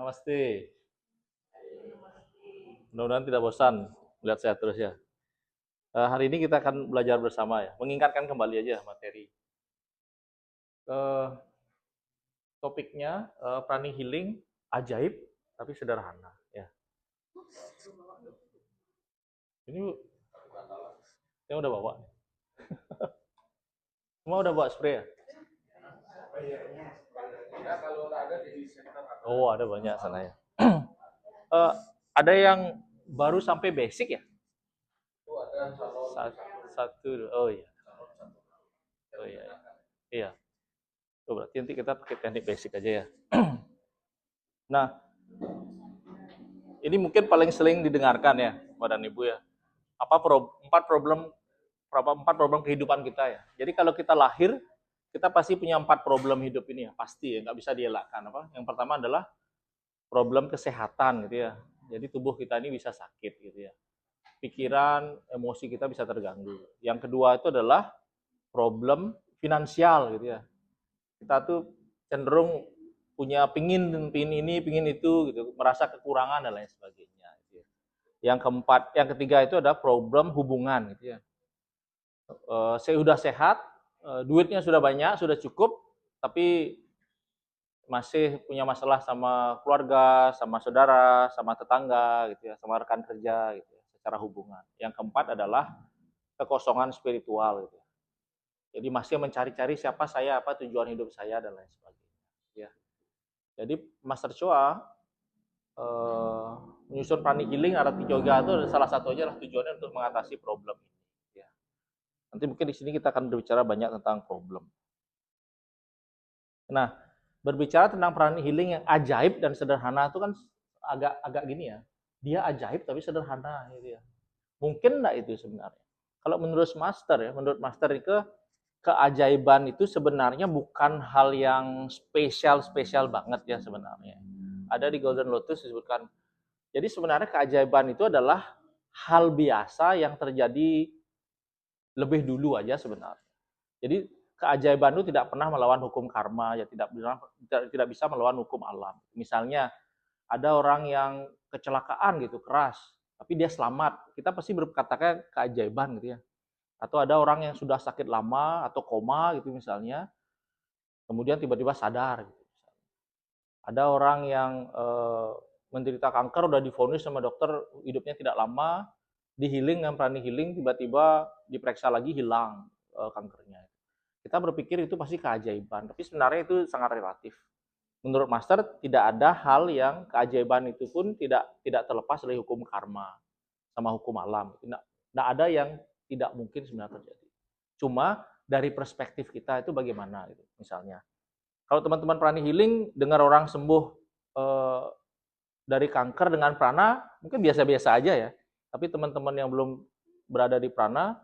Namaste. Mudah-mudahan tidak bosan melihat saya terus ya. Hari ini kita akan belajar bersama ya, mengingatkan kembali aja materi. Uh, Topiknya prani healing ajaib tapi sederhana ya. Ini saya udah bawa. Semua udah bawa spray ya? Oh, ada banyak sana ya. Uh, ada yang baru sampai basic ya? Satu. Oh iya. Oh iya. Iya. Oh, berarti nanti kita pakai teknik basic aja ya. Nah, ini mungkin paling sering didengarkan ya, Bapak dan Ibu ya. Empat problem kehidupan kita ya. Jadi kalau kita lahir, kita pasti punya 4 problem hidup ini ya, pasti ya, nggak bisa dielakkan apa. Yang pertama adalah problem kesehatan gitu ya. Jadi tubuh kita ini bisa sakit gitu ya. Pikiran, emosi kita bisa terganggu. Yang kedua itu adalah problem finansial gitu ya. Kita tuh cenderung punya pingin ini, pingin itu gitu, merasa kekurangan dan lain sebagainya gitu ya. Yang ketiga itu ada problem hubungan gitu ya. Saya sudah sehat, duitnya sudah banyak, sudah cukup, tapi masih punya masalah sama keluarga, sama saudara, sama tetangga gitu ya, sama rekan kerja gitu ya, secara hubungan. Yang keempat adalah kekosongan spiritual gitu. Jadi masih mencari-cari siapa saya, apa tujuan hidup saya dan lain sebagainya. Ya. Jadi Master Choa menyusun pranic healing arati yoga itu salah satunya adalah tujuannya untuk mengatasi problem ini. Ya. Nanti mungkin di sini kita akan berbicara banyak tentang problem. Nah, berbicara tentang pranic healing yang ajaib dan sederhana itu kan agak gini ya. Dia ajaib tapi sederhana gitu ya. Mungkin enggak itu sebenarnya? Kalau menurut Master itu keajaiban itu sebenarnya bukan hal yang spesial banget ya sebenarnya. Ada di Golden Lotus disebutkan. Jadi sebenarnya keajaiban itu adalah hal biasa yang terjadi lebih dulu aja sebenarnya. Jadi keajaiban itu tidak pernah melawan hukum karma, ya tidak bisa melawan hukum alam. Misalnya ada orang yang kecelakaan gitu keras, tapi dia selamat, kita pasti berkatakan keajaiban gitu ya. Atau ada orang yang sudah sakit lama atau koma gitu misalnya, kemudian tiba-tiba sadar. Gitu. Ada orang yang menderita kanker udah divonis sama dokter hidupnya tidak lama, di healing dengan pranic healing tiba-tiba diperiksa lagi hilang kankernya. Kita berpikir itu pasti keajaiban, tapi sebenarnya itu sangat relatif. Menurut Master tidak ada hal yang keajaiban itu pun tidak terlepas dari hukum karma sama hukum alam. Tidak ada yang tidak mungkin sebenarnya terjadi. Cuma dari perspektif kita itu bagaimana gitu. Misalnya, kalau teman-teman pranic healing dengar orang sembuh dari kanker dengan prana, mungkin biasa-biasa aja ya. Tapi teman-teman yang belum berada di prana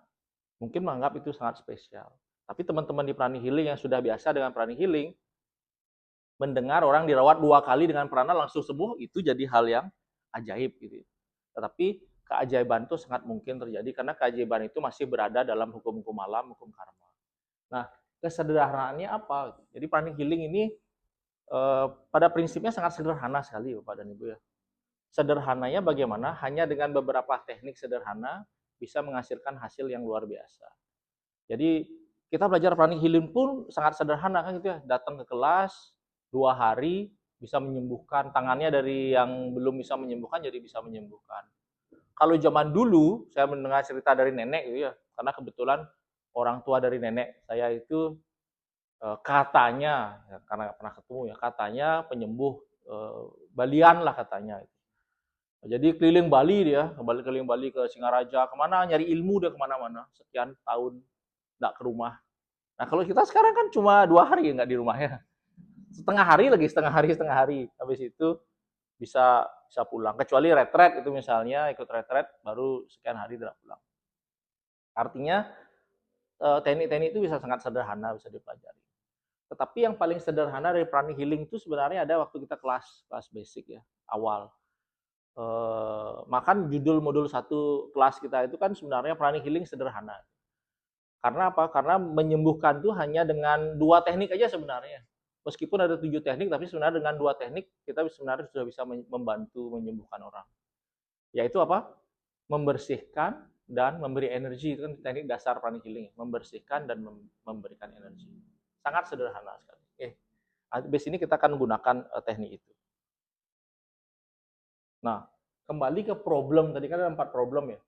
mungkin menganggap itu sangat spesial. Tapi teman-teman di pranic healing yang sudah biasa dengan pranic healing mendengar orang dirawat 2 kali dengan prana langsung sembuh, itu jadi hal yang ajaib gitu. Tetapi keajaiban itu sangat mungkin terjadi karena keajaiban itu masih berada dalam hukum-hukum alam, hukum karma. Nah, kesederhanaannya apa? Jadi pranic healing ini pada prinsipnya sangat sederhana sekali Bapak dan Ibu ya. Sederhananya bagaimana? Hanya dengan beberapa teknik sederhana bisa menghasilkan hasil yang luar biasa. Jadi kita belajar pranic healing pun sangat sederhana kan gitu ya. Datang ke kelas 2 hari bisa menyembuhkan, tangannya dari yang belum bisa menyembuhkan jadi bisa menyembuhkan. Kalau zaman dulu saya mendengar cerita dari nenek gitu ya, karena kebetulan orang tua dari nenek saya itu katanya ya, karena nggak pernah ketemu ya, katanya penyembuh Balian lah katanya. Jadi keliling Bali dia, keliling Bali ke Singaraja, kemana nyari ilmu dia kemana-mana, sekian tahun nggak ke rumah. Nah kalau kita sekarang kan cuma 2 hari nggak di rumahnya, setengah hari, habis itu bisa pulang. Kecuali retret itu misalnya ikut retret baru sekian hari tidak pulang. Artinya teknik-teknik itu bisa sangat sederhana, bisa dipelajari. Tetapi yang paling sederhana dari pranic healing itu sebenarnya ada waktu kita kelas basic ya, awal. Makan judul modul 1 kelas kita itu kan sebenarnya pranic healing sederhana. Karena apa? Karena menyembuhkan itu hanya dengan 2 teknik aja sebenarnya. Meskipun ada 7 teknik, tapi sebenarnya dengan 2 teknik kita sebenarnya sudah bisa membantu menyembuhkan orang. Yaitu apa? Membersihkan dan memberi energi. Itu kan teknik dasar pranic healing, membersihkan dan memberikan energi. Sangat sederhana sekali. Habis ini kita akan menggunakan teknik itu. Nah, kembali ke problem, tadi kan ada 4 problem ya.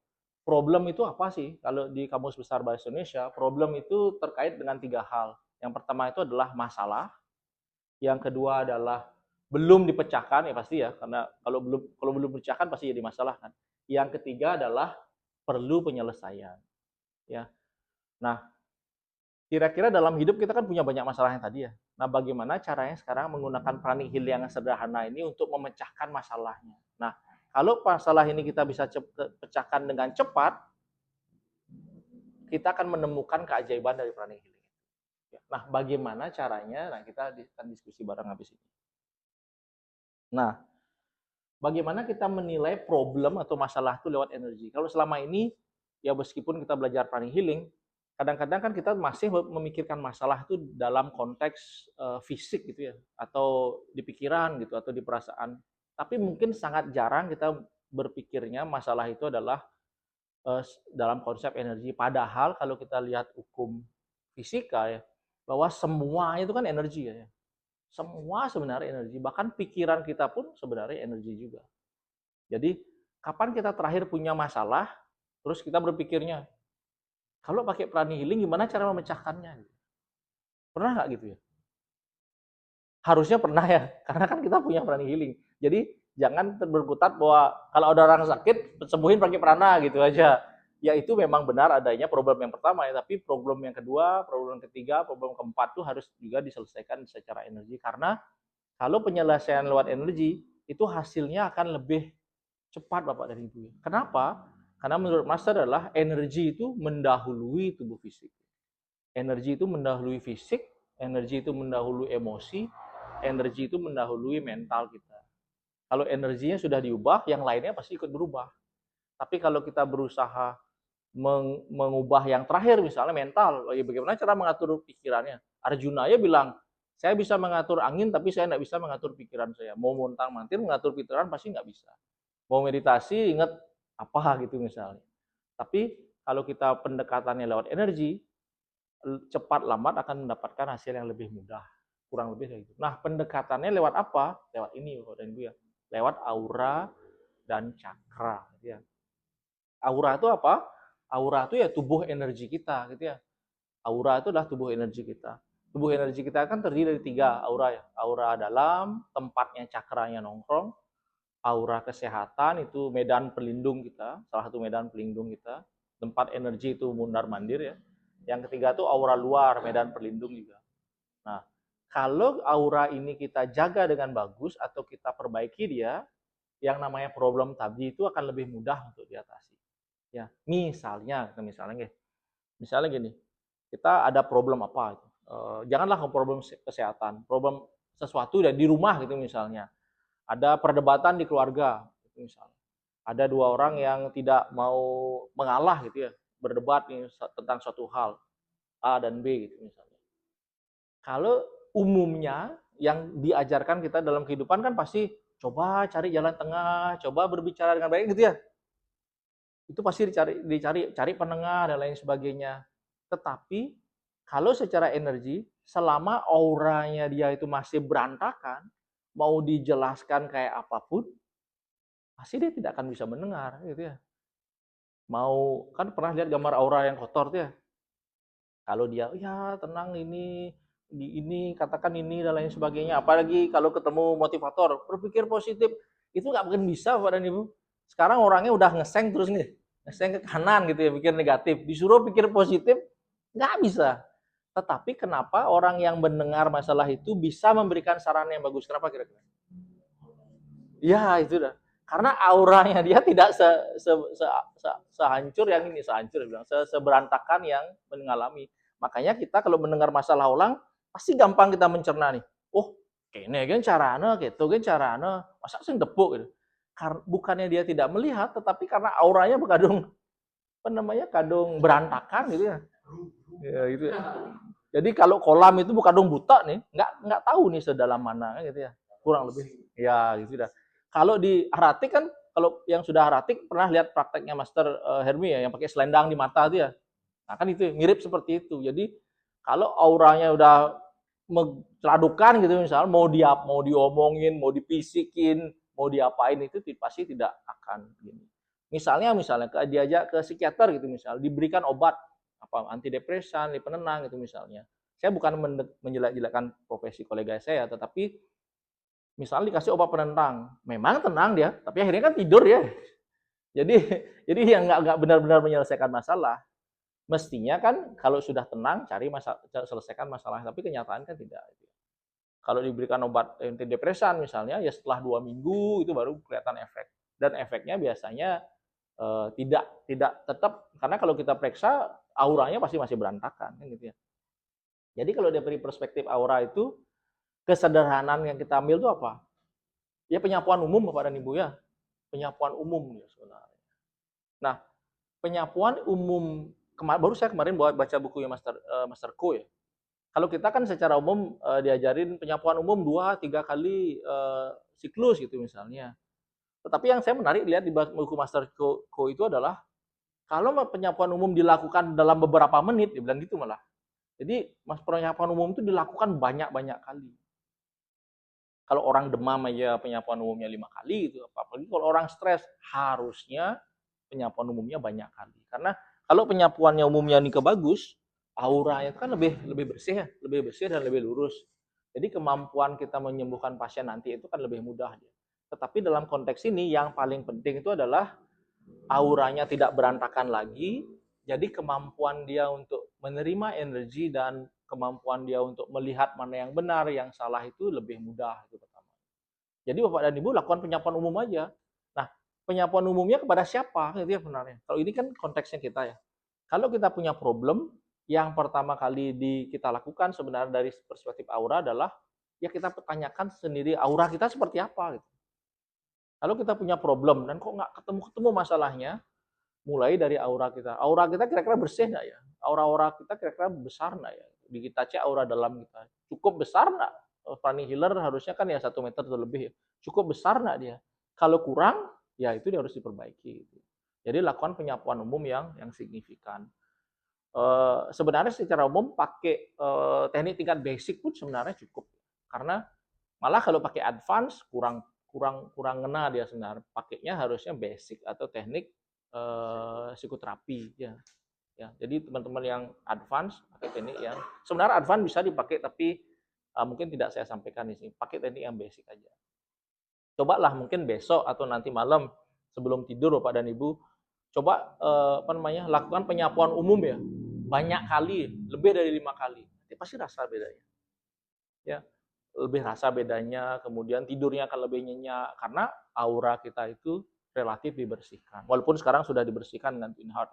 Problem itu apa sih? Kalau di Kamus Besar Bahasa Indonesia, problem itu terkait dengan 3 hal. Yang pertama itu adalah masalah, yang kedua adalah belum dipecahkan, ya pasti ya, karena kalau belum dipecahkan pasti jadi masalah kan. Yang ketiga adalah perlu penyelesaian. Ya. Nah, kira-kira dalam hidup kita kan punya banyak masalah yang tadi ya. Nah, bagaimana caranya sekarang menggunakan pranic healing yang sederhana ini untuk memecahkan masalahnya. Nah, kalau masalah ini kita bisa pecahkan dengan cepat, kita akan menemukan keajaiban dari pranic healing. Nah, bagaimana caranya? Nah, kita akan diskusi bareng habis ini. Nah, bagaimana kita menilai problem atau masalah itu lewat energi? Kalau selama ini, ya meskipun kita belajar pranic healing, kadang-kadang kan kita masih memikirkan masalah itu dalam konteks fisik gitu ya, atau di pikiran gitu, atau di perasaan. Tapi mungkin sangat jarang kita berpikirnya masalah itu adalah dalam konsep energi. Padahal kalau kita lihat hukum fisika ya, bahwa semua itu kan energi ya. Semua sebenarnya energi, bahkan pikiran kita pun sebenarnya energi juga. Jadi, kapan kita terakhir punya masalah, terus kita berpikirnya, kalau pakai pranic healing gimana cara memecahkannya? Pernah nggak gitu ya? Harusnya pernah ya, karena kan kita punya pranic healing. Jadi, jangan berkutat bahwa kalau ada orang sakit, sembuhin pakai prana gitu aja. Ya itu memang benar adanya problem yang pertama ya, tapi problem yang kedua, problem yang ketiga, problem keempat tuh harus juga diselesaikan secara energi, karena kalau penyelesaian lewat energi itu hasilnya akan lebih cepat Bapak dan Ibu. Kenapa? Karena menurut Master adalah energi itu mendahului tubuh fisik. Energi itu mendahului fisik, energi itu mendahului emosi, energi itu mendahului mental kita. Kalau energinya sudah diubah, yang lainnya pasti ikut berubah. Tapi kalau kita berusaha mengubah yang terakhir, misalnya mental, bagaimana cara mengatur pikirannya? Arjuna ya bilang, saya bisa mengatur angin, tapi saya nggak bisa mengatur pikiran saya. Mau montang-mantir mengatur pikiran pasti nggak bisa. Mau meditasi, ingat apa gitu misalnya. Tapi kalau kita pendekatannya lewat energi, cepat lambat akan mendapatkan hasil yang lebih mudah. Kurang lebih kayak gitu. Nah, pendekatannya lewat apa? Lewat ini, Bapak dan Ibu ya. Lewat aura dan cakra. Gitu ya. Aura itu apa? Aura itu ya tubuh energi kita, gitu ya. Aura itu adalah tubuh energi kita. Tubuh energi kita kan terdiri dari 3 aura ya. Aura dalam, tempatnya cakranya nongkrong. Aura kesehatan itu medan pelindung kita, salah satu medan pelindung kita. Tempat energi itu mundar-mandir ya. Yang ketiga itu aura luar, medan pelindung juga. Nah, kalau aura ini kita jaga dengan bagus atau kita perbaiki dia, yang namanya problem tadi itu akan lebih mudah untuk diatasi. Ya, misalnya gini, kita ada problem apa? Janganlah problem kesehatan, problem sesuatu di rumah gitu misalnya. Ada perdebatan di keluarga, gitu misalnya. Ada 2 orang yang tidak mau mengalah gitu ya, berdebat nih tentang suatu hal A dan B gitu misalnya. Kalau umumnya yang diajarkan kita dalam kehidupan kan pasti coba cari jalan tengah, coba berbicara dengan baik gitu ya. Itu pasti cari penengah dan lain sebagainya. Tetapi kalau secara energi, selama auranya dia itu masih berantakan, mau dijelaskan kayak apapun, pasti dia tidak akan bisa mendengar gitu ya. Mau kan pernah lihat gambar aura yang kotor tuh ya. Kalau dia ya tenang ini katakan ini dan lain sebagainya, apalagi kalau ketemu motivator, berpikir positif, itu nggak mungkin bisa Pak dan Ibu. Sekarang orangnya udah ngeseng terus nih, ngeseng ke kanan gitu ya, pikir negatif, disuruh pikir positif, nggak bisa. Tetapi kenapa orang yang mendengar masalah itu bisa memberikan saran yang bagus? Kenapa kira-kira? Ya itu dah. Karena auranya dia tidak sehancur yang ini, seberantakan yang mengalami. Makanya kita kalau mendengar masalah orang, pasti gampang kita mencerna nih. Oh, kene kan carana, gitu kan carana. Masa sing depuk gitu. Bukannya dia tidak melihat, tetapi karena auranya kadung berantakan gitu ya. Ya itu. Jadi kalau kolam itu bukan dong buta nih, nggak tahu nih sedalam mana gitu ya. Kurang lebih. Ya gitu dah. Kalau di Aratik kan, kalau yang sudah Aratik pernah lihat prakteknya Master Hermi ya, yang pakai selendang di mata itu ya. Nah kan itu mirip seperti itu. Jadi kalau auranya udah mengeladukan gitu, misal mau diomongin, mau dipisikin, mau diapain, itu pasti tidak akan gini. Misalnya diajak ke psikiater gitu, misal diberikan obat apa antidepresan, penenang gitu misalnya. Saya bukan menjelek-jelekan profesi kolega saya, tetapi misalnya dikasih obat penenang, memang tenang dia, tapi akhirnya kan tidur ya. Jadi jadi yang nggak benar-benar menyelesaikan masalah. Mestinya kan kalau sudah tenang cari masalah, selesaikan masalah, tapi kenyataan kan tidak. Kalau diberikan obat antidepresan misalnya, ya setelah 2 minggu itu baru kelihatan efek. Dan efeknya biasanya tidak tidak tetap, karena kalau kita periksa auranya pasti masih berantakan kan gitu ya. Jadi kalau dari perspektif aura itu, kesederhanaan yang kita ambil itu apa? Ya penyapuan umum Bapak dan Ibu ya. Penyapuan umum ya sebenarnya. Nah, penyapuan umum baru saya kemarin baca bukunya Master Ko ya. Kalau kita kan secara umum diajarin penyapuan umum 2-3 kali siklus gitu misalnya. Tetapi yang saya menarik lihat di buku Master Ko itu adalah kalau penyapuan umum dilakukan dalam beberapa menit, dia bilang gitu malah. Jadi penyapuan umum itu dilakukan banyak-banyak kali. Kalau orang demam aja penyapuan umumnya 5 kali itu, apalagi kalau orang stres harusnya penyapuan umumnya banyak kali. Karena kalau penyapuannya umumnya nih bagus, auranya itu kan lebih lebih bersih ya, lebih bersih dan lebih lurus. Jadi kemampuan kita menyembuhkan pasien nanti itu kan lebih mudah. Tetapi dalam konteks ini yang paling penting itu adalah auranya tidak berantakan lagi, jadi kemampuan dia untuk menerima energi dan kemampuan dia untuk melihat mana yang benar, yang salah itu lebih mudah itu pertama. Jadi Bapak dan Ibu lakukan penyapuan umum aja. Nah, penyapuan umumnya kepada siapa? Itu ya sebenarnya. Kalau ini kan konteksnya kita ya. Kalau kita punya problem, yang pertama kali kita lakukan sebenarnya dari perspektif aura adalah ya kita pertanyakan sendiri aura kita seperti apa gitu. Kalau kita punya problem dan kok nggak ketemu-ketemu masalahnya, mulai dari aura kita. Aura kita kira-kira bersih nggak ya? Aura-aura kita kira-kira besar nggak ya? Di kita cek aura dalam kita. Cukup besar nggak? Fanny Hiller harusnya kan ya 1 meter atau lebih. Cukup besar nggak dia? Kalau kurang, ya itu dia harus diperbaiki. Jadi lakukan penyapuan umum yang signifikan. Sebenarnya secara umum pakai teknik tingkat basic pun sebenarnya cukup. Karena malah kalau pakai advance kurang kurang kurang ngena dia sebenarnya. Pakainya harusnya basic atau teknik psikoterapi ya. Ya, jadi teman-teman yang advance pakai teknik yang sebenarnya advance bisa dipakai, tapi mungkin tidak saya sampaikan di sini. Pakai teknik yang basic aja. Cobalah mungkin besok atau nanti malam sebelum tidur Bapak dan Ibu, coba lakukan penyapuan umum ya. Banyak kali, lebih dari 5 kali. Nanti pasti rasa bedanya. Ya, lebih rasa bedanya, kemudian tidurnya akan lebih nyenyak karena aura kita itu relatif dibersihkan. Walaupun sekarang sudah dibersihkan dengan Twin Heart.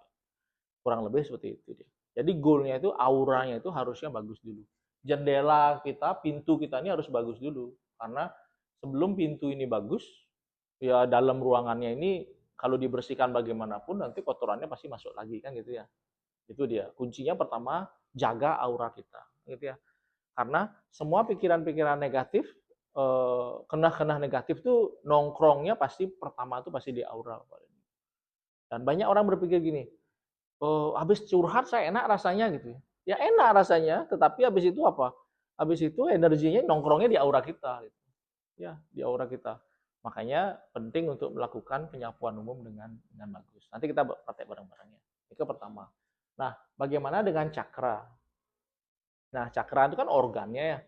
Kurang lebih seperti itu dia. Jadi goalnya itu auranya itu harusnya bagus dulu. Jendela kita, pintu kita ini harus bagus dulu. Karena sebelum pintu ini bagus, ya dalam ruangannya ini kalau dibersihkan bagaimanapun nanti kotorannya pasti masuk lagi kan gitu ya. Itu dia. Kuncinya pertama jaga aura kita, gitu ya. Karena semua pikiran-pikiran negatif, kena negatif tuh nongkrongnya pasti pertama tuh pasti di aura. Dan banyak orang berpikir gini, habis curhat saya enak rasanya gitu ya. Ya enak rasanya, tetapi habis itu apa? Habis itu energinya nongkrongnya di aura kita gitu. Ya, di aura kita. Makanya penting untuk melakukan penyapuan umum dengan bagus. Nanti kita praktek bareng-bareng ya. Itu pertama. Nah, bagaimana dengan cakra? Nah, cakra itu kan organnya ya.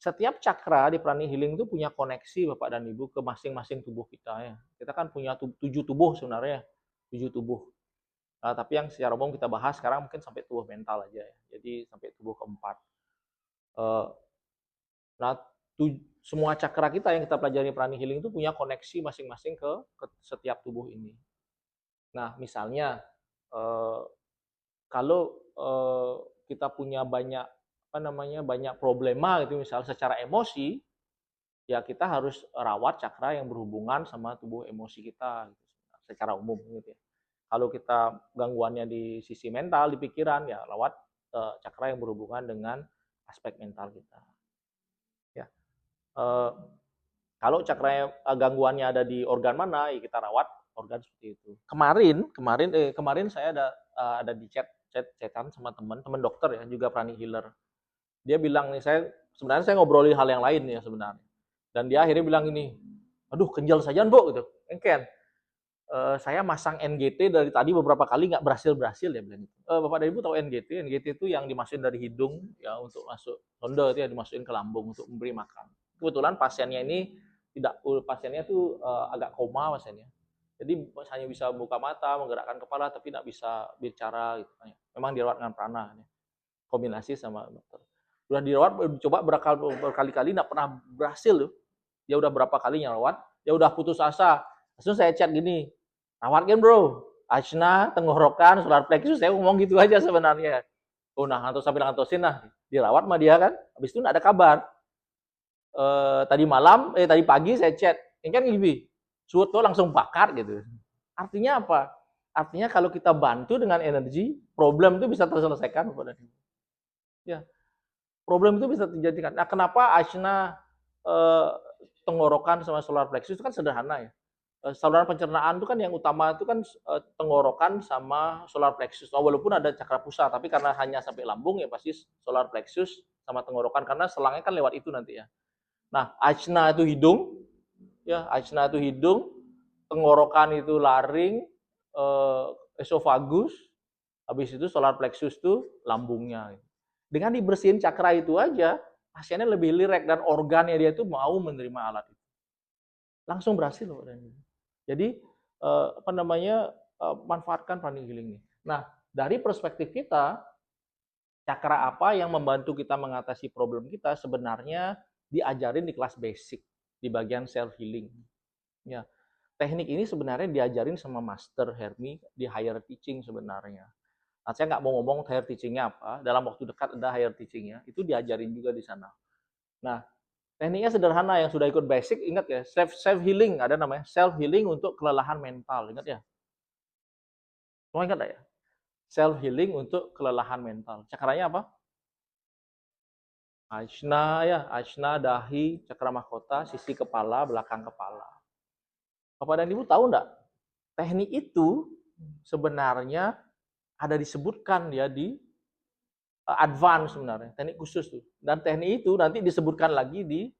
Setiap cakra di prana healing itu punya koneksi Bapak dan Ibu ke masing-masing tubuh kita ya. Kita kan punya 7 tubuh sebenarnya, 7 tubuh. Nah, tapi yang secara umum kita bahas sekarang mungkin sampai tubuh mental aja ya. Jadi sampai tubuh keempat. Nah, semua cakra kita yang kita pelajari prana healing itu punya koneksi masing-masing ke setiap tubuh ini. Nah, misalnya kalau kita punya banyak problema gitu misal secara emosi, ya kita harus rawat cakra yang berhubungan sama tubuh emosi kita gitu, secara umum gitu ya. Kalau kita gangguannya di sisi mental, di pikiran, ya rawat cakra yang berhubungan dengan aspek mental kita. Ya. Eh, Kalau cakranya gangguannya ada di organ mana, ya kita rawat organ seperti itu. Kemarin saya ada di chatan sama teman dokter ya, juga pranic healer. Dia bilang nih, sebenarnya saya ngobrolin hal yang lain ya sebenarnya. Dan dia akhirnya bilang ini, aduh kenjal saja Bu gitu. Engken. Saya masang NGT dari tadi beberapa kali nggak berhasil ya bilang gitu. Bapak dan Ibu tahu NGT? NGT itu yang dimasukin dari hidung ya untuk masuk sonde itu ya, dimasukin ke lambung untuk memberi makan. Kebetulan pasiennya ini pasiennya tuh agak koma pasiennya. Jadi hanya bisa buka mata, menggerakkan kepala tapi tidak bisa bicara gitu kan. Memang dirawat dengan prana ya. Kombinasi sama dokter. Udah dirawat coba berkali-kali nggak pernah berhasil loh. Dia udah berapa kali nyerawat, dia udah putus asa. Langsung saya chat gini, rawat kan bro, asna, tenggorokan, solar plexus, saya ngomong gitu aja sebenarnya. Oh nah, ngantos sampai ngantosin nah, dirawat sama dia kan, habis itu nggak ada kabar. Tadi pagi saya chat, ini kan gini, suut tuh langsung bakar gitu. Artinya apa? Artinya kalau kita bantu dengan energi, problem itu bisa terselesaikan. Ya, problem itu bisa terjadikan. Nah, kenapa asna tenggorokan sama solar plexus itu kan sederhana ya. Saluran pencernaan itu kan yang utama itu kan tenggorokan sama solar plexus. Walaupun ada cakra pusat, tapi karena hanya sampai lambung ya pasti solar plexus sama tenggorokan karena selangnya kan lewat itu nanti ya. Nah, ajna itu hidung, ya ajna itu hidung, tenggorokan itu laring, esofagus, habis itu solar plexus itu lambungnya. Dengan dibersihin cakra itu aja, pasiennya lebih rileks dan organnya dia itu mau menerima alat itu. Langsung berhasil loh. Jadi manfaatkan pranic healing ini. Nah, dari perspektif kita, cakra apa yang membantu kita mengatasi problem kita sebenarnya diajarin di kelas basic di bagian self healing. Ya, teknik ini sebenarnya diajarin sama Master Hermi di higher teaching sebenarnya. Nah, saya nggak mau ngomong higher teachingnya apa, dalam waktu dekat ada higher teachingnya, itu diajarin juga di sana. Nah, tekniknya sederhana, yang sudah ikut basic ingat ya, self healing ada namanya, self healing untuk kelelahan mental, ingat ya. Semua ingat ya? Self healing untuk kelelahan mental. Cakranya apa? Ajna ya, ajna, dahi, cakra mahkota, sisi kepala, belakang kepala. Bapak dan Ibu tahu enggak? Teknik itu sebenarnya ada disebutkan ya di advance sebenarnya, teknik khusus tuh. Dan teknik itu nanti disebutkan lagi di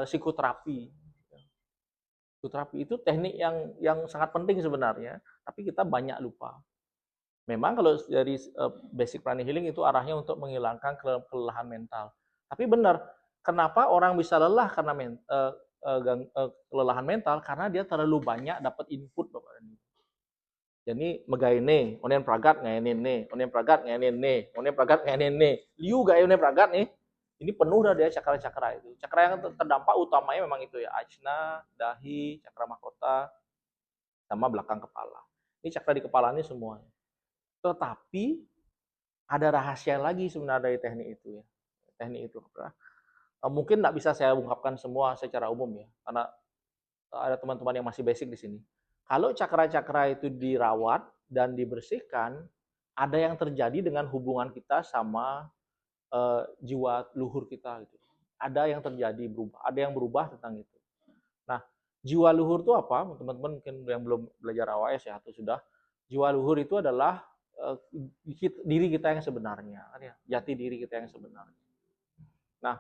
psikoterapi. Psikoterapi itu teknik yang sangat penting sebenarnya, tapi kita banyak lupa. Memang kalau dari basic pranic healing itu arahnya untuk menghilangkan kelelahan mental. Tapi benar, kenapa orang bisa lelah karena kelelahan mental? Karena dia terlalu banyak dapat input, Bapak dan Ibu. Jadi megaine, onen pragat ngainin nih, onen pragat ngainin nih, onen pragat ngainin nih. Liu gak onen pragat nih. Ini penuh dah dia cakra-cakra itu. Cakra yang terdampak utamanya memang itu ya, ajna, dahi, cakra mahkota, sama belakang kepala. Ini cakra di kepala ini semuanya. Tetapi ada rahasia lagi sebenarnya dari teknik itu ya. Teknik itu mungkin nggak bisa saya ungkapkan semua secara umum ya, karena ada teman-teman yang masih basic di sini. Kalau cakra-cakra itu dirawat dan dibersihkan, ada yang terjadi dengan hubungan kita sama jiwa luhur kita gitu. Ada yang terjadi berubah, ada yang berubah tentang itu. Nah, jiwa luhur itu apa? Teman-teman mungkin yang belum belajar AWS ya atau sudah, jiwa luhur itu adalah diri kita yang sebenarnya, jati diri kita yang sebenarnya. Nah,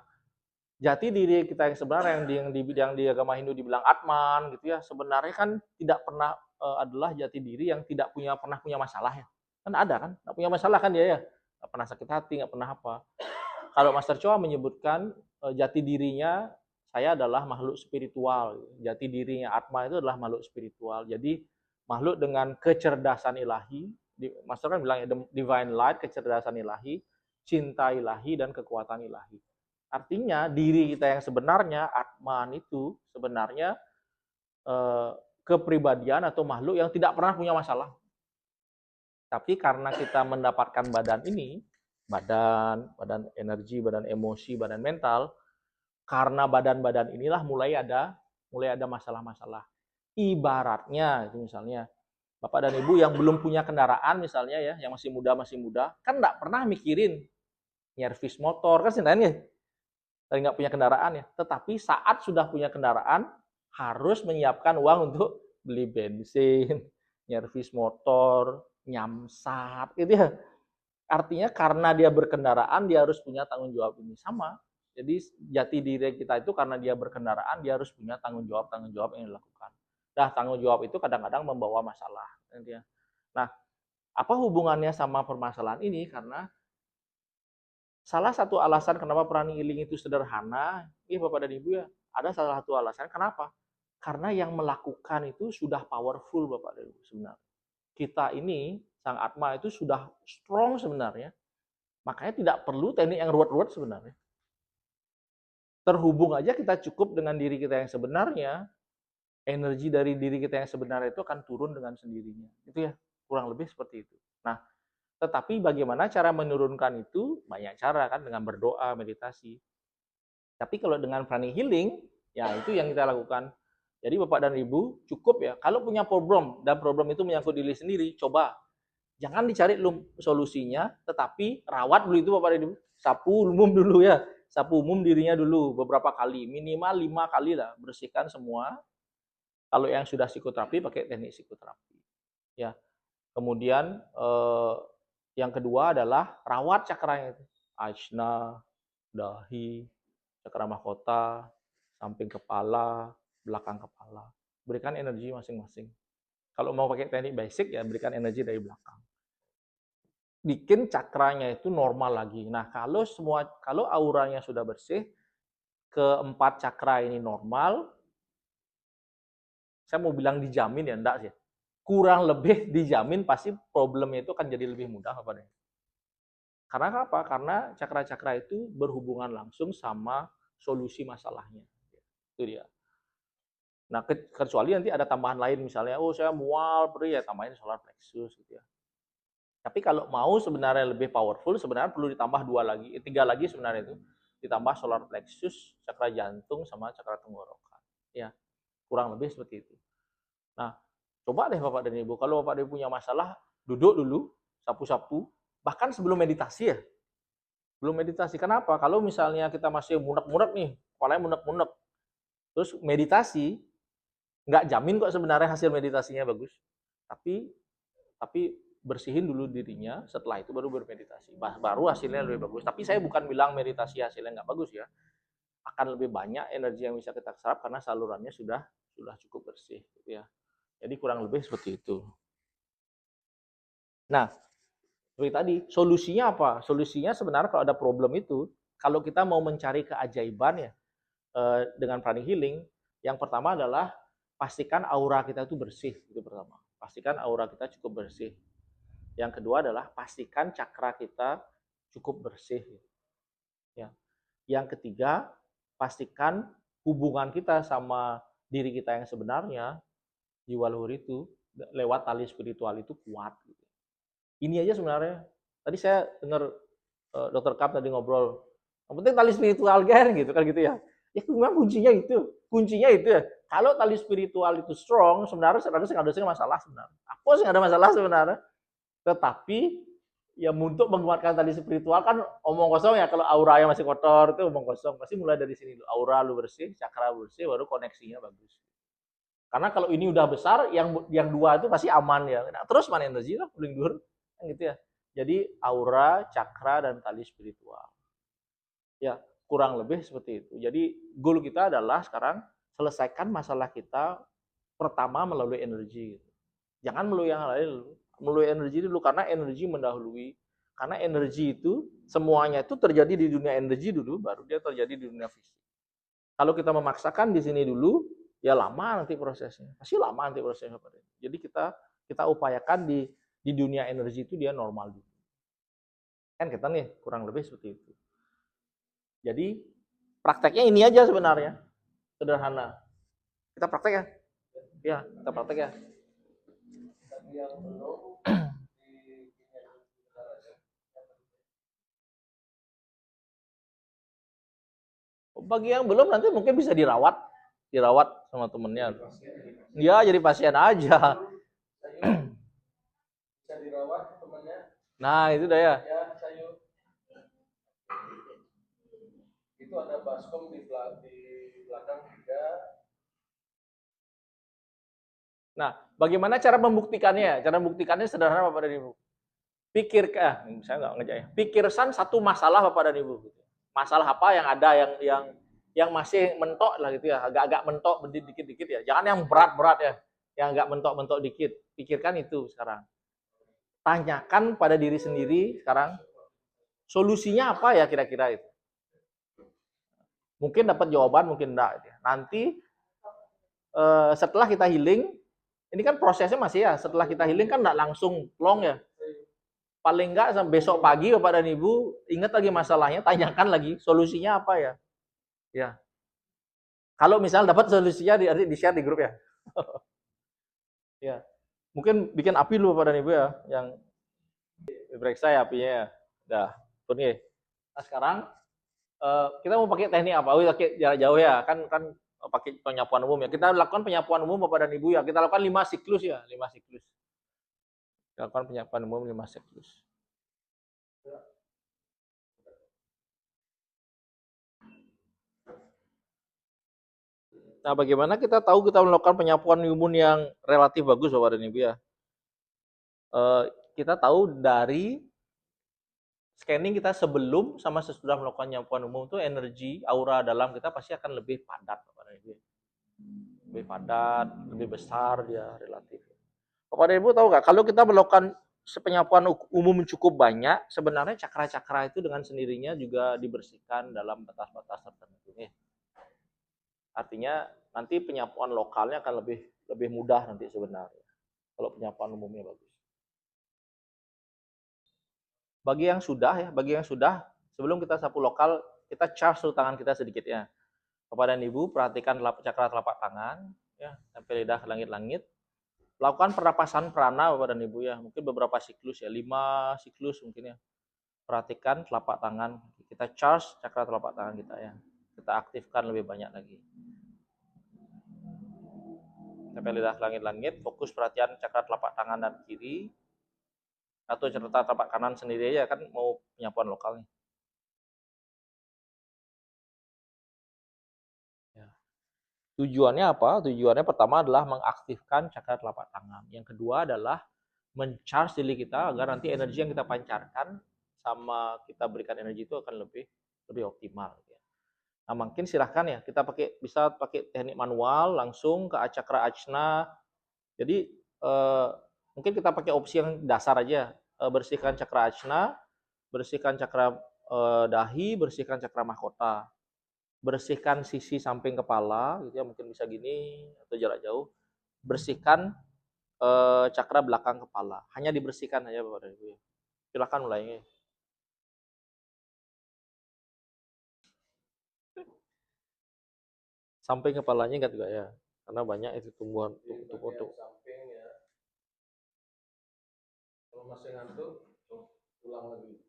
jati diri kita yang sebenarnya yang di agama Hindu dibilang Atman gitu ya, sebenarnya kan tidak pernah adalah jati diri yang tidak pernah punya masalah ya. Kan ada kan, nggak punya masalah kan dia ya, nggak pernah sakit hati, nggak pernah apa. Kalau Master Choa menyebutkan jati dirinya saya adalah makhluk spiritual, jati dirinya Atma itu adalah makhluk spiritual. Jadi makhluk dengan kecerdasan ilahi, Master kan bilang ya, divine light, kecerdasan ilahi, cinta ilahi dan kekuatan ilahi. Artinya diri kita yang sebenarnya, Atman itu sebenarnya kepribadian atau makhluk yang tidak pernah punya masalah. Tapi karena kita mendapatkan badan ini, badan energi, badan emosi, badan mental, karena badan-badan inilah mulai ada masalah-masalah. Ibaratnya itu misalnya Bapak dan Ibu yang belum punya kendaraan misalnya ya, yang masih muda, kan nggak pernah mikirin nyervis motor, kan sebenarnya dari nggak punya kendaraan ya. Tetapi saat sudah punya kendaraan, harus menyiapkan uang untuk beli bensin, nyervis motor, nyamsat, gitu ya. Artinya karena dia berkendaraan, dia harus punya tanggung jawab ini. Sama. Jadi jati diri kita itu karena dia berkendaraan, dia harus punya tanggung jawab yang dilakukan. Nah, tanggung jawab itu kadang-kadang membawa masalah. Nah, apa hubungannya sama permasalahan ini? Karena salah satu alasan kenapa running healing itu sederhana, Bapak dan Ibu ya, ada salah satu alasan kenapa? Karena yang melakukan itu sudah powerful Bapak dan Ibu sebenarnya. Kita ini, Sang Atma itu sudah strong sebenarnya. Makanya tidak perlu teknik yang ruwet-ruwet sebenarnya. Terhubung aja kita cukup dengan diri kita yang sebenarnya, energi dari diri kita yang sebenarnya itu akan turun dengan sendirinya. Itu ya, kurang lebih seperti itu. Nah, tetapi bagaimana cara menurunkan itu? Banyak cara kan, dengan berdoa, meditasi. Tapi kalau dengan pranic healing, ya itu yang kita lakukan. Jadi Bapak dan Ibu cukup ya, kalau punya problem dan problem itu menyangkut diri sendiri, coba jangan dicari solusinya, tetapi rawat dulu itu Bapak dan Ibu. Sapu umum dulu ya, sapu umum dirinya dulu beberapa kali, minimal 5 kali lah, bersihkan semua. Kalau yang sudah psikoterapi pakai teknik psikoterapi. Ya. Kemudian yang kedua adalah rawat cakranya itu. Ajna, dahi, cakra mahkota, samping kepala, belakang kepala. Berikan energi masing-masing. Kalau mau pakai teknik basic ya berikan energi dari belakang. Bikin cakranya itu normal lagi. Nah, kalau auranya sudah bersih, keempat cakra ini normal, saya mau bilang dijamin ya enggak sih. Kurang lebih dijamin pasti problemnya itu akan jadi lebih mudah apa nih? Karena apa? Karena cakra-cakra itu berhubungan langsung sama solusi masalahnya. Itu dia. Nah, kecuali nanti ada tambahan lain misalnya, oh saya mual, perih ya tambahin solar plexus gitu ya. Tapi kalau mau sebenarnya lebih powerful, sebenarnya perlu ditambah 3 lagi sebenarnya itu. Ditambah solar plexus, cakra jantung sama cakra tenggorokan. Ya, kurang lebih seperti itu. Nah, coba deh Bapak dan Ibu, kalau Bapak dan Ibu punya masalah, duduk dulu, sapu-sapu, bahkan sebelum meditasi ya. Belum meditasi. Kenapa? Kalau misalnya kita masih munek-munek nih, kepalanya munek-munek, terus meditasi, nggak jamin kok sebenarnya hasil meditasinya bagus. Tapi bersihin dulu dirinya, setelah itu baru bermeditasi. Baru hasilnya lebih bagus. Tapi saya bukan bilang meditasi hasilnya nggak bagus ya. Akan lebih banyak energi yang bisa kita serap karena salurannya sudah cukup bersih. Gitu ya. Jadi kurang lebih seperti itu. Nah, seperti tadi, solusinya apa? Solusinya sebenarnya kalau ada problem itu, kalau kita mau mencari keajaiban ya, dengan pranic healing, yang pertama adalah pastikan aura kita itu bersih, itu pertama. Pastikan aura kita cukup bersih. Yang kedua adalah pastikan cakra kita cukup bersih. Ya. Yang ketiga, pastikan hubungan kita sama diri kita yang sebenarnya, jiwa luhur itu, lewat tali spiritual itu kuat. Ini aja sebenarnya. Tadi saya dengar Dokter Kap tadi ngobrol, yang penting tali spiritual kan gitu ya. Ya memang kuncinya itu ya. Kalau tali spiritual itu strong, sebenarnya nggak ada masalah sebenarnya. Apa sih nggak ada masalah sebenarnya. Tetapi ya untuk menguatkan tali spiritual kan omong kosong ya, kalau aura yang masih kotor itu omong kosong. Pasti mulai dari sini dulu. Aura lu bersih, cakra bersih, baru koneksinya bagus. Karena kalau ini udah besar, yang dua itu pasti aman ya. Nah, terus mana energi lah, paling dur, kan gitu ya. Jadi aura, cakra, dan tali spiritual. Ya, kurang lebih seperti itu. Jadi goal kita adalah sekarang selesaikan masalah kita pertama melalui energi. Jangan melalui yang lain, melalui energi dulu, karena energi mendahului. Karena energi itu semuanya itu terjadi di dunia energi dulu, baru dia terjadi di dunia fisik. Kalau kita memaksakan di sini dulu, ya lama nanti prosesnya. Pasti lama nanti prosesnya. Jadi kita upayakan di dunia energi itu dia normal dulu. Kan kita nih kurang lebih seperti itu. Jadi prakteknya ini aja sebenarnya, sederhana. Kita praktek ya? Ya, kita praktek ya. Bagi yang belum nanti mungkin bisa dirawat sama temennya. Ya, jadi pasien aja. Nah, itu dah ya. Ya, sayur. Itu ada baskom di belakang juga. Nah, bagaimana cara membuktikannya? Cara membuktikannya sederhana Bapak dan Ibu. Saya nggak ngejak ya. Pikirkan satu masalah Bapak dan Ibu. Masalah apa yang ada yang masih mentok lah gitu ya, agak-agak mentok dikit-dikit ya. Jangan yang berat-berat ya, yang agak mentok-mentok dikit. Pikirkan itu sekarang. Tanyakan pada diri sendiri sekarang, solusinya apa ya kira-kira itu. Mungkin dapat jawaban, mungkin enggak. Nanti setelah kita healing, ini kan prosesnya masih ya, setelah kita healing kan enggak langsung plong ya. Paling enggak besok pagi Bapak dan Ibu ingat lagi masalahnya, tanyakan lagi solusinya apa ya. Ya. Kalau misal dapat solusinya di share di grup ya. Ya. Mungkin bikin api dulu Bapak dan Ibu ya, yang diperiksa ya apinya ya. Dah, tuh nih. Nah, sekarang kita mau pakai teknik apa? Oh, pakai jarak jauh ya. Kan pakai penyapuan umum ya. Kita lakukan penyapuan umum Bapak dan Ibu ya. Kita lakukan 5 siklus ya, 5 siklus. Kita lakukan penyapuan umum 5 siklus. Nah, bagaimana kita tahu kita melakukan penyapuan imun yang relatif bagus Bapak dan Ibu ya? Kita tahu dari scanning kita sebelum sama sesudah melakukan penyapuan umum itu energi aura dalam kita pasti akan lebih padat Bapak dan Ibu. Lebih padat, lebih besar dia relatif. Bapak dan Ibu tahu nggak? Kalau kita melakukan penyapuan umum cukup banyak, sebenarnya cakra-cakra itu dengan sendirinya juga dibersihkan dalam batas-batas tertentu. Artinya nanti penyapuan lokalnya akan lebih mudah nanti sebenarnya. Kalau penyapuan umumnya bagus. Bagi yang sudah, sebelum kita sapu lokal, kita charge tangan kita sedikit ya. Bapak dan Ibu perhatikan cakra telapak tangan, ya, sampai lidah ke langit-langit. Lakukan pernapasan prana Bapak dan Ibu ya, mungkin beberapa siklus ya, 5 siklus mungkin ya. Perhatikan telapak tangan, kita charge cakra telapak tangan kita ya. Kita aktifkan lebih banyak lagi. Sampai lidah ke langit-langit, fokus perhatian cakra telapak tangan dan kiri, atau cakra telapak kanan sendiri aja kan mau penyapuan lokal nih. Ya. Tujuannya apa? Tujuannya pertama adalah mengaktifkan cakra telapak tangan. Yang kedua adalah men-charge diri kita agar nanti energi yang kita pancarkan sama kita berikan energi itu akan lebih optimal. Nah, mungkin silahkan ya kita bisa pakai teknik manual langsung ke cakra ajna. Jadi mungkin kita pakai opsi yang dasar aja, bersihkan cakra ajna, bersihkan cakra dahi, bersihkan cakra mahkota, bersihkan sisi samping kepala, gitu ya, mungkin bisa gini atau jarak jauh, bersihkan cakra belakang kepala, hanya dibersihkan aja Bapak dan Ibu. Silahkan mulainya. Samping kepalanya enggak juga ya, karena banyak itu tumbuhan tubuh. Samping ya. Kalau masih ngantuk, ulang lagi.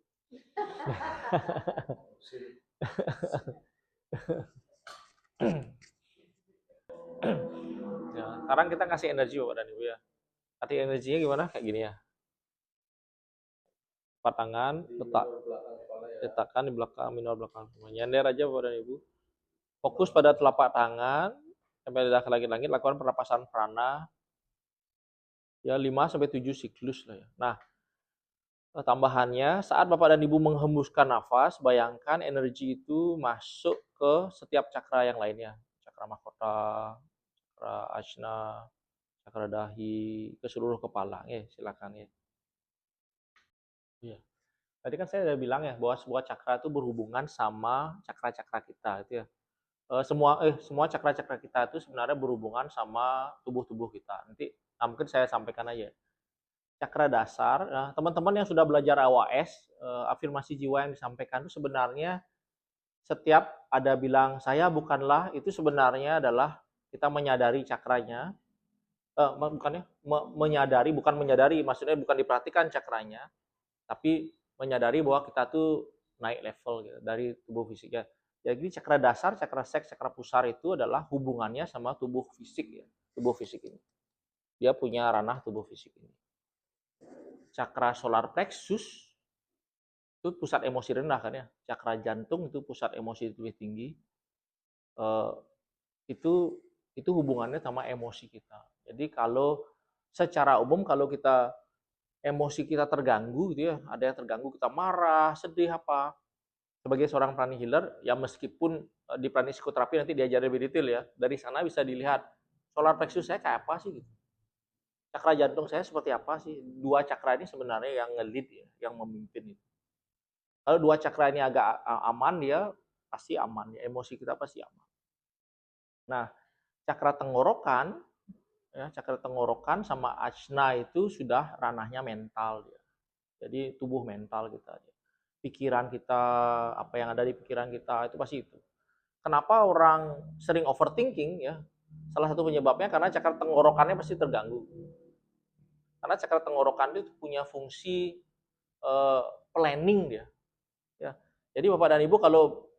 Ya, sekarang kita kasih energi Bapak dan Ibu ya. Kasih energinya gimana? Kayak gini ya. Empat tangan, letakkan di belakang, minor belakang. Nyender aja Bapak dan Ibu. Fokus pada telapak tangan, sampai lidah ke langit-langit, lakukan pernapasan prana. Ya 5-7 siklus lah ya. Nah, tambahannya saat Bapak dan Ibu menghembuskan nafas, bayangkan energi itu masuk ke setiap cakra yang lainnya. Cakra mahkota, cakra ajna, cakra dahi, ke seluruh kepala. Silakan ya. Iya. Tadi kan saya udah bilang ya bahwa sebuah cakra itu berhubungan sama cakra-cakra kita itu ya. Semua cakra-cakra kita itu sebenarnya berhubungan sama tubuh-tubuh kita. Nanti mungkin saya sampaikan aja. Cakra dasar, nah, teman-teman yang sudah belajar AWS, afirmasi jiwa yang disampaikan itu sebenarnya setiap ada bilang saya bukanlah, itu sebenarnya adalah kita menyadari cakranya, bukan menyadari, maksudnya bukan diperhatikan cakranya, tapi menyadari bahwa kita tuh naik level gitu, dari tubuh fisiknya. Jadi cakra dasar, cakra seks, cakra pusar itu adalah hubungannya sama tubuh fisik ya, tubuh fisik ini. Dia punya ranah tubuh fisik ini. Cakra solar plexus itu pusat emosi rendah kan ya. Cakra jantung itu pusat emosi lebih tinggi. Eh, itu hubungannya sama emosi kita. Jadi kalau secara umum kalau kita emosi kita terganggu gitu ya, ada yang terganggu kita marah, sedih apa, sebagai seorang prana healer ya meskipun di prana psikoterapi nanti diajarin lebih detail ya, dari sana bisa dilihat solar plexus saya kayak apa sih gitu. Cakra jantung saya seperti apa sih? Dua cakra ini sebenarnya yang nge-lead ya, yang memimpin itu. Kalau dua cakra ini agak aman dia pasti aman ya, emosi kita pasti aman. Nah, cakra tenggorokan ya, cakra tenggorokan sama ajna itu sudah ranahnya mental ya. Jadi tubuh mental kita. Pikiran kita, apa yang ada di pikiran kita itu pasti itu. Kenapa orang sering overthinking ya? Salah satu penyebabnya karena cakra tenggorokannya pasti terganggu. Karena cakra tenggorokan itu punya fungsi planning dia. Ya. Jadi Bapak dan Ibu kalau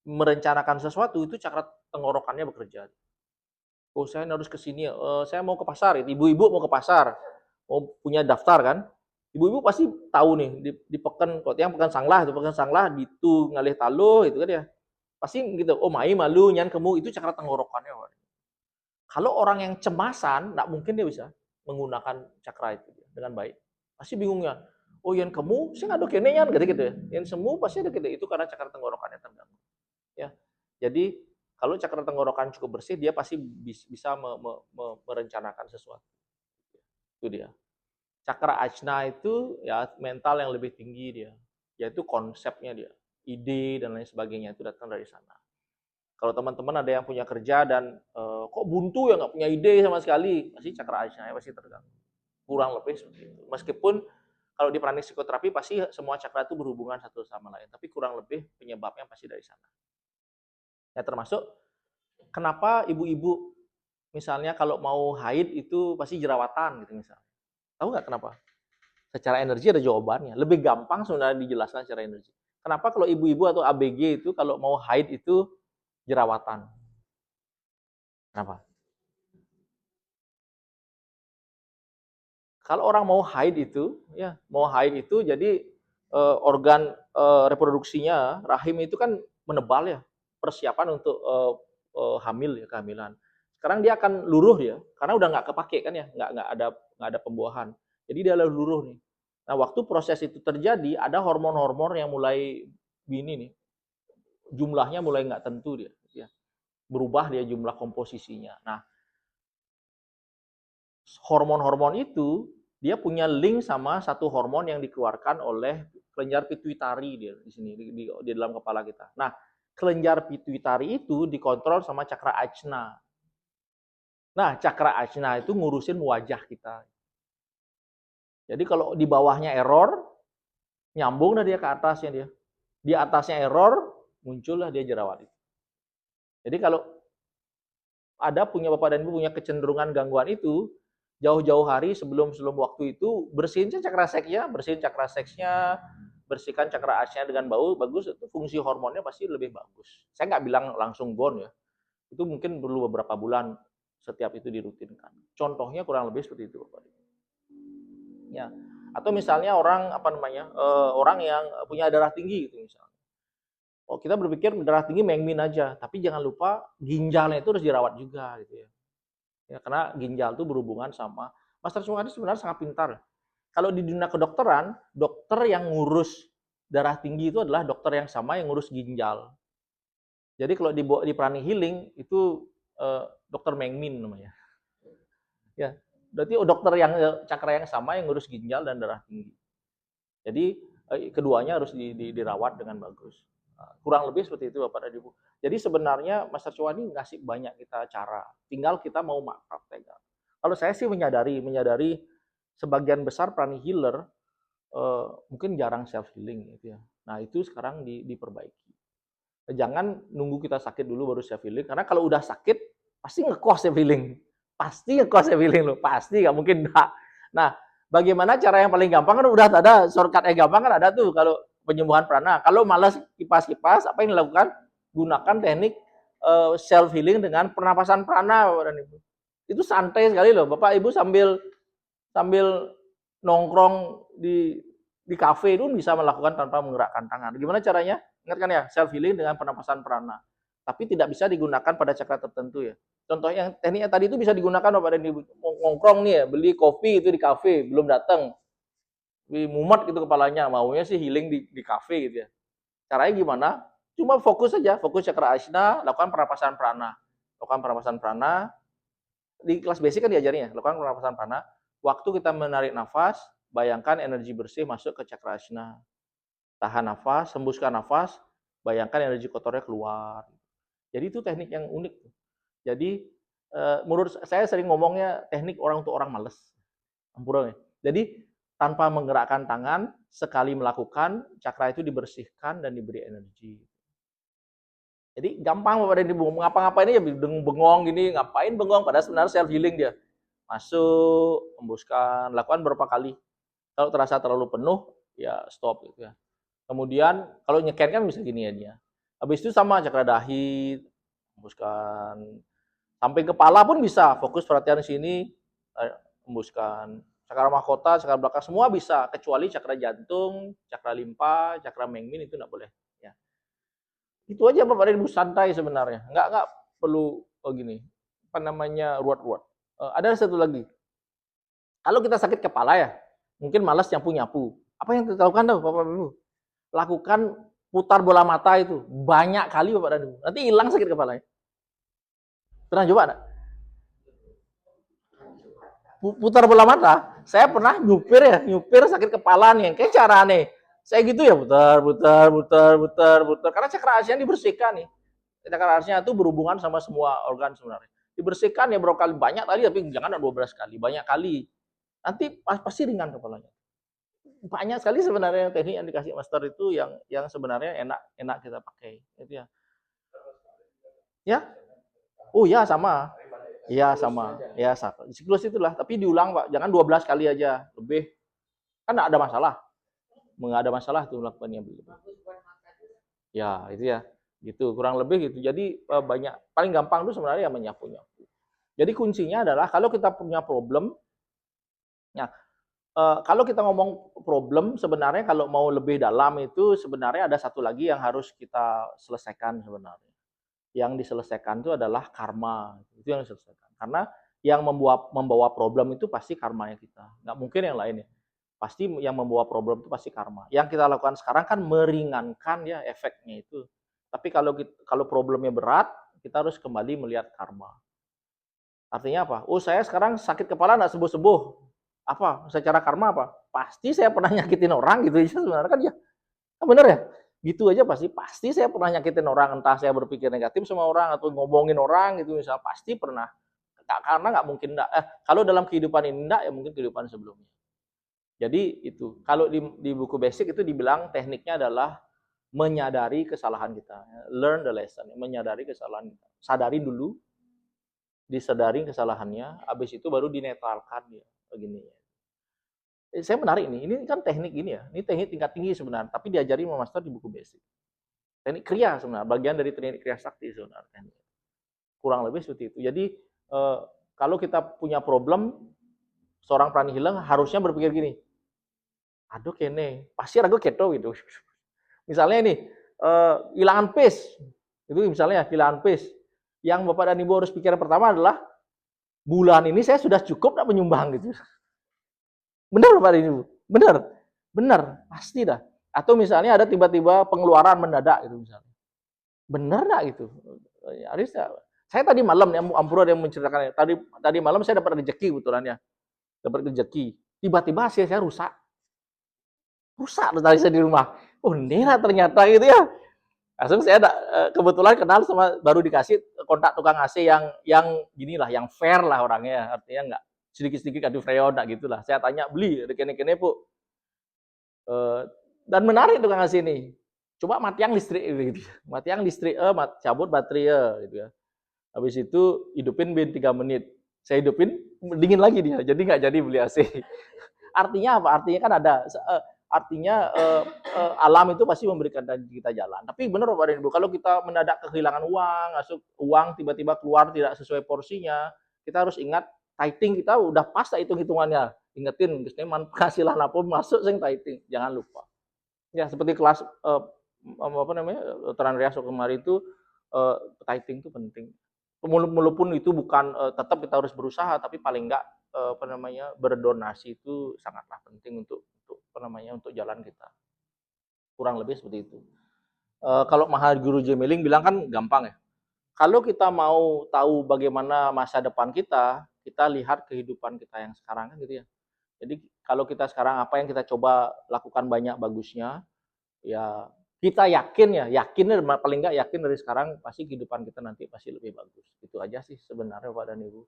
merencanakan sesuatu itu cakra tenggorokannya bekerja. Oh saya harus ke sini, saya mau ke pasar, ibu-ibu mau ke pasar, mau punya daftar kan, ibu-ibu pasti tahu nih di peken, kok yang pekan sanglah itu pekan sanglah itu ngalih taluh itu kan ya, pasti gitu. Oh mai malu nyan kemu itu cakra tenggorokannya. Kalau orang yang cemasan, nggak mungkin dia bisa menggunakan cakra itu dengan baik. Pasti bingungnya. Oh yang kamu, saya nggak ada kene yan, gitu ya. Yang semu pasti ada gitu. Itu karena cakra tenggorokannya terganggu. Ya, jadi kalau cakra tenggorokan cukup bersih, dia pasti bisa merencanakan sesuatu. Itu dia. Cakra ajna itu ya mental yang lebih tinggi dia, yaitu konsepnya dia, ide dan lain sebagainya itu datang dari sana. Kalau teman-teman ada yang punya kerja dan kok buntu ya nggak punya ide sama sekali, pasti cakra ajna pasti terganggu. Kurang lebih seperti itu. Meskipun kalau di praktik psikoterapi pasti semua cakra itu berhubungan satu sama lain, tapi kurang lebih penyebabnya pasti dari sana. Ya termasuk kenapa ibu-ibu misalnya kalau mau haid itu pasti jerawatan gitu misalnya. Tahu nggak kenapa? Secara energi ada jawabannya. Lebih gampang sebenarnya dijelaskan secara energi. Kenapa kalau ibu-ibu atau ABG itu kalau mau haid itu jerawatan? Kenapa? Kalau orang mau haid itu, ya mau haid itu jadi organ reproduksinya rahim itu kan menebal ya, persiapan untuk hamil ya kehamilan. Sekarang dia akan luruh ya, karena udah nggak kepake kan ya, nggak ada pembuahan. Jadi dia luruh nih. Nah waktu proses itu terjadi ada hormon-hormon yang mulai gini nih, jumlahnya mulai nggak tentu dia, ya. Berubah dia jumlah komposisinya. Nah hormon-hormon itu dia punya link sama satu hormon yang dikeluarkan oleh kelenjar pituitari dia di sini di dalam kepala kita. Nah, kelenjar pituitari itu dikontrol sama cakra ajna. Nah, cakra ajna itu ngurusin wajah kita. Jadi kalau di bawahnya error, nyambung dah dia ke atasnya dia. Di atasnya error, muncullah dia jerawat itu. Jadi kalau ada punya Bapak dan Ibu punya kecenderungan gangguan itu, jauh-jauh hari sebelum waktu itu bersihin cakra seksnya, bersihkan cakra asnya dengan bagus, itu fungsi hormonnya pasti lebih bagus. Saya nggak bilang langsung gone ya, itu mungkin perlu beberapa bulan setiap itu dirutinkan. Contohnya kurang lebih seperti itu, Bapak. Ya, atau misalnya orang orang yang punya darah tinggi gitu misalnya. Oh kita berpikir darah tinggi mengmin aja, tapi jangan lupa ginjalnya itu harus dirawat juga gitu ya. Ya, karena ginjal itu berhubungan sama Master Suhadi sebenarnya sangat pintar. Kalau di dunia kedokteran, dokter yang ngurus darah tinggi itu adalah dokter yang sama yang ngurus ginjal. Jadi kalau di prana healing itu dokter Mengmin namanya. Ya, berarti dokter yang cakra yang sama yang ngurus ginjal dan darah tinggi. Jadi keduanya harus dirawat dengan bagus. Kurang lebih seperti itu Bapak dan Ibu. Jadi sebenarnya Master Chowani ngasih banyak kita cara. Tinggal kita mau praktekkan. Kalau saya sih menyadari sebagian besar prana healer mungkin jarang self healing gitu ya. Nah, itu sekarang diperbaiki. Jangan nunggu kita sakit dulu baru self healing karena kalau udah sakit pasti ngekos self healing. Pasti ngekos self healing loh, pasti nggak mungkin enggak. Nah, bagaimana cara yang paling gampang kan udah ada shortcut yang gampang kan ada tuh kalau penyembuhan prana. Kalau malas kipas-kipas, apa yang dilakukan? Gunakan teknik self healing dengan pernapasan prana, Bapak dan Ibu. Itu santai sekali loh, Bapak Ibu sambil nongkrong di kafe itu bisa melakukan tanpa menggerakkan tangan. Gimana caranya? Ingat kan ya, self healing dengan pernapasan prana. Tapi tidak bisa digunakan pada cakra tertentu ya. Contoh yang tekniknya tadi itu bisa digunakan pada nongkrong nih ya, beli kopi itu di kafe, belum datang. Mumet gitu kepalanya, maunya sih healing di kafe gitu ya. Caranya gimana? Cuma fokus saja, fokus cakra asna, lakukan pernapasan prana. Lakukan pernapasan prana. Di kelas basic kan diajarnya, lakukan pernapasan prana. Waktu kita menarik nafas, bayangkan energi bersih masuk ke cakra asna. Tahan nafas, hembuskan nafas, bayangkan energi kotornya keluar. Jadi itu teknik yang unik. Jadi menurut saya sering ngomongnya teknik orang untuk orang males. Ampura. Jadi tanpa menggerakkan tangan, sekali melakukan, cakra itu dibersihkan dan diberi energi. Jadi gampang Bapak dan Ibu, ngapa-ngapain aja bengong gini, ngapain bengong, padahal sebenarnya self healing dia. Masuk, hembuskan, lakukan berapa kali. Kalau terasa terlalu penuh, ya stop gitu ya. Kemudian kalau nyeken kan bisa gini ya dia. Habis itu sama cakra dahi, hembuskan. Sampai kepala pun bisa, fokus perhatian di sini, hembuskan. Cakra mahkota, cakra belakang semua bisa, kecuali cakra jantung, cakra limpa, cakra mengmin itu enggak boleh. Ya. Itu aja Bapak dan Ibu, santai sebenarnya. Enggak perlu gini. Apa namanya ruwet-ruwet. Ada satu lagi. Kalau kita sakit kepala ya, mungkin malas nyapu-nyapu. Apa yang kita lakukan tuh Bapak dan Ibu? Lakukan putar bola mata itu banyak kali Bapak dan Ibu. Nanti hilang sakit kepalanya. Pernah coba enggak? Putar bola mata, saya pernah nyupir sakit kepala nih, kayak cara nih, saya gitu ya putar, karena cakra asnya dibersihkan nih, cakra asnya itu berhubungan sama semua organ sebenarnya, dibersihkan ya berapa kali, banyak tadi tapi jangan 12 kali, banyak kali, nanti pasti ringan kepalanya, banyak sekali sebenarnya teknik yang dikasih master itu yang sebenarnya enak kita pakai, itu ya, oh ya sama. Iya sama, ya siklus itulah, tapi diulang Pak, jangan 12 kali aja, lebih kan nggak ada masalah, nggak ada masalah tuh melakukannya begitu. Ya itu ya, gitu kurang lebih gitu. Jadi banyak, paling gampang tuh sebenarnya menyapu-nyapu. Jadi kuncinya adalah kalau kita punya problem, ya kalau kita ngomong problem sebenarnya kalau mau lebih dalam itu sebenarnya ada satu lagi yang harus kita selesaikan sebenarnya. Yang diselesaikan itu adalah karma, itu yang diselesaikan. Karena yang membawa problem itu pasti karmanya kita, nggak mungkin yang lainnya. Pasti yang membawa problem itu pasti karma. Yang kita lakukan sekarang kan meringankan ya efeknya itu. Tapi kalau problemnya berat, kita harus kembali melihat karma. Artinya apa? Oh saya sekarang sakit kepala nggak sembuh-sembuh. Apa? Secara karma apa? Pasti saya pernah nyakitin orang gitu ya sebenarnya kan ya. Bener ya? Gitu aja pasti saya pernah nyakitin orang, entah saya berpikir negatif sama orang atau ngomongin orang gitu misalnya, pasti pernah. Karena nggak mungkin enggak, kalau dalam kehidupan ini enggak, ya mungkin kehidupan sebelumnya. Jadi itu, kalau di buku basic itu dibilang tekniknya adalah menyadari kesalahan kita, learn the lesson, menyadari kesalahan kita. Sadari dulu, disadari kesalahannya, habis itu baru dinetralkan ya, begini ya. Saya menarik ini kan teknik ini ya, ini teknik tingkat tinggi sebenarnya, tapi diajari sama master di buku basic. Teknik kriya sebenarnya, bagian dari teknik kriya sakti sebenarnya. Kurang lebih seperti itu. Jadi kalau kita punya problem, seorang prani hilang harusnya berpikir gini, aduh kene, pasti ragu keto gitu. Misalnya ini, hilangan pace, itu misalnya hilangan pace. Yang Bapak dan Ibu harus pikir pertama adalah, bulan ini saya sudah cukup nggak menyumbang gitu. Benar Bapak dan Ibu? Benar, pasti dah. Atau misalnya ada tiba-tiba pengeluaran mendadak gitu misalnya. Benar nggak gitu? Harus saya tadi malam ya, Ampura yang menceritakan tadi malam saya dapat rezeki kebetulan ya. Dapat rezeki. Tiba-tiba hasil saya rusak. Rusak tadi saya di rumah. Oh, ini ternyata gitu ya. Langsung saya kebetulan kenal sama, baru dikasih kontak tukang AC yang gini lah, yang fair lah orangnya, artinya nggak sedikit-sedikit adu freon gitu lah. Saya tanya, beli kene-kene Bu. Dan menarik tukang AC ini. Coba matiang listrik gitu. Matiang listrik, cabut baterai gitu ya. Habis itu hidupin bin 3 menit. Saya hidupin, dingin lagi dia. Jadi nggak jadi beli AC. Artinya apa? Artinya kan ada, artinya alam itu pasti memberikan kita jalan. Tapi benar Bapak dan Ibu, kalau kita mendadak kehilangan uang, masuk uang tiba-tiba keluar tidak sesuai porsinya, kita harus ingat tithing kita udah pas hitung-hitungannya. ingetin geusnya penghasilan apa masuk sing taiting, jangan lupa. Ya seperti kelas apa namanya Dr. Andreas kemarin itu taiting itu penting. Walaupun itu bukan tetap kita harus berusaha, tapi paling enggak apa namanya berdonasi itu sangatlah penting untuk apa namanya untuk jalan kita. Kurang lebih seperti itu. Kalau Mahar Guru Jemeling bilang kan gampang ya. Kalau kita mau tahu bagaimana masa depan kita lihat kehidupan kita yang sekarang kan gitu ya. Jadi kalau kita sekarang apa yang kita coba lakukan banyak bagusnya, ya kita yakin paling nggak yakin dari sekarang pasti kehidupan kita nanti pasti lebih bagus. Itu aja sih sebenarnya Pak dan Ibu.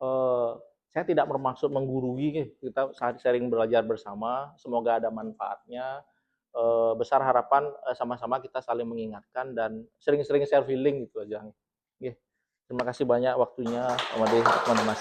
Eh, saya tidak bermaksud menggurui, kita sharing belajar bersama, semoga ada manfaatnya. Besar harapan sama-sama kita saling mengingatkan dan sering-sering self healing gitu aja. Terima kasih banyak waktunya, teman-teman.